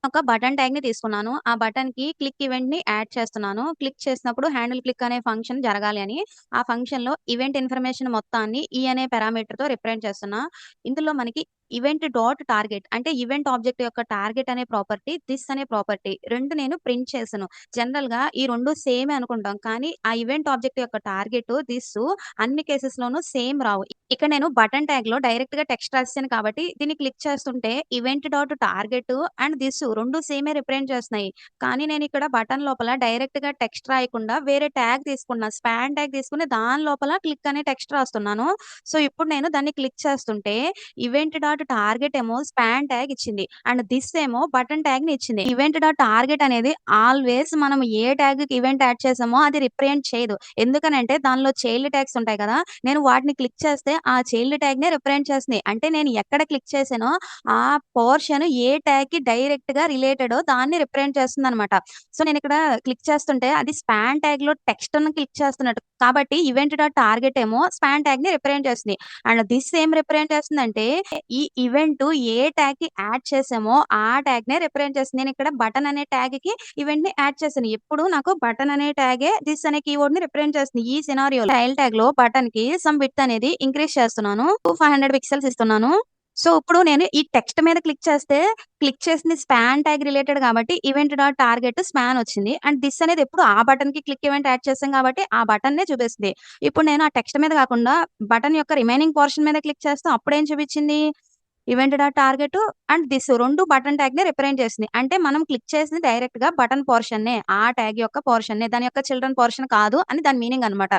ఒక బటన్ ట్యాగ్‌ని తీసుకున్నాను. ఆ బటన్‌కి క్లిక్ ఈవెంట్‌ని యాడ్ చేస్తున్నాను. క్లిక్ చేసినప్పుడు హ్యాండిల్ క్లిక్ అనే ఫంక్షన్ జరగాలి అని, ఆ ఫంక్షన్‌లో ఈవెంట్ ఇన్ఫర్మేషన్ మొత్తాన్ని అనే పారామీటర్‌తో రిప్రజెంట్ చేస్తున్నా. ఇందులో మనకి ఈవెంట్ డాట్ టార్గెట్ అంటే ఈవెంట్ ఆబ్జెక్ట్ యొక్క టార్గెట్ అనే ప్రాపర్టీ, థిస్ అనే ప్రాపర్టీ 2 నేను ప్రింట్ చేశాను. జనరల్‌గా ఈ 2 సేమే అనుకుంటాం. కానీ ఆ ఈవెంట్ ఆబ్జెక్ట్ యొక్క టార్గెట్, థిస్ అన్ని కేసెస్‌లోనూ సేమ్ రావు. ఇక్కడ నేను బటన్ ట్యాగ్‌లో డైరెక్ట్‌గా టెక్స్ట్ రాసేసాను కాబట్టి దీన్ని క్లిక్ చేస్తుంటే event dot target and this 2 సేమే రిప్రజెంట్ చేస్తున్నాయి. కానీ నేనిక్కడ బటన్ లోపల డైరెక్ట్‌గా టెక్స్ట్ రాయకుండా వేరే ట్యాగ్ తీసుకున్నా. స్పాన్ ట్యాగ్ తీసుకొని దాని లోపల క్లిక్ అనే టెక్స్ట్ రాస్తున్నాను. సో, ఇప్పుడు నేను దాన్ని క్లిక్ చేస్తుంటే ఈవెంట్ డాట్ టార్గెట్ ఏమో స్పాన్ ట్యాగ్ ఇచ్చింది. అండ్ థిస్ ఏమో బటన్ ట్యాగ్‌ని ఇచ్చింది. ఈవెంట్ డాట్ టార్గెట్ అనేది ఆల్‌వేస్ మనం ఏ ట్యాగ్‌కి ఈవెంట్ యాడ్ చేసామో అది రిప్రజెంట్ చేయదు. ఎందుకనంటే దానిలో చైల్డ్ ట్యాగ్స్ ఉంటాయి కదా! నేను వాటిని క్లిక్ చేస్తే ఆ చైల్డ్ ట్యాగ్‌నే రిప్రజెంట్ చేస్తుంది. అంటే నేను ఎక్కడ క్లిక్ చేశానో ఆ పోర్షన్ ఏ ట్యాగ్‌కి డైరెక్ట్‌గా రిలేటెడో దాన్ని రిప్రజెంట్ చేస్తుందనమాట. సో, నేనిక్కడ క్లిక్ చేస్తుంటే అది స్పాన్ ట్యాగ్‌లో టెక్స్ట్‌ని క్లిక్ చేస్తున్నట్టు. కాబట్టి ఈవెంట్ డాట్ టార్గెట్ ఏమో స్పాన్ ట్యాగ్‌ని రిప్రజెంట్ చేస్తుంది. అండ్ థిస్ ఏం రిప్రజెంట్ చేస్తుందంటే ఈ ఈవెంట్ ఏ ట్యాగ్‌కి యాడ్ చేసామో ఆ ట్యాగ్‌నే రిప్రజెంట్ చేస్తుంది. నేనిక్కడ బటన్ అనే ట్యాగ్‌కి ఈవెంట్‌ని యాడ్ చేశాను. ఎప్పుడు నాకు బటన్ అనే ట్యాగే థిస్ అనే కీవర్డ్‌ని రిప్రజెంట్ చేస్తుంది. ఈ సినారియోలో స్టైల్ ట్యాగ్‌లో బటన్‌కి సమ్ విడ్త్ అనేది ఇంక్రీజ్ చేస్తున్నాను. 500 పిక్సెల్స్ ఇస్తున్నాను. సో, ఇప్పుడు నేను ఈ టెక్స్ట్ మీద క్లిక్ చేస్తే, క్లిక్ చేసింది స్పాన్ ట్యాగ్ రిలేటెడ్ కాబట్టి ఈవెంట్ డాట్ టార్గెట్ స్పాన్ వచ్చింది. అండ్ థిస్ అనేది ఎప్పుడు ఆ బటన్‌కి క్లిక్ ఈవెంట్ యాడ్ చేసాం కాబట్టి ఆ బటన్‌నే చూపిస్తుంది. ఇప్పుడు నేను ఆ టెక్స్ట్ మీద కాకుండా బటన్ యొక్క రిమైనింగ్ పోర్షన్ మీద క్లిక్ చేస్తే అప్పుడేం చూపించింది? Event dot target and this 2 button ట్యాగ్‌ని రిప్రజెంట్ చేసింది. అంటే మనం క్లిక్ చేసింది డైరెక్ట్‌గా బటన్ పోర్షన్‌నే. ఆ ట్యాగ్ యొక్క పోర్షన్‌నే. దాని యొక్క చిల్డ్రన్ పోర్షన్ కాదు అని దాని మీనింగ్ అన్నమాట.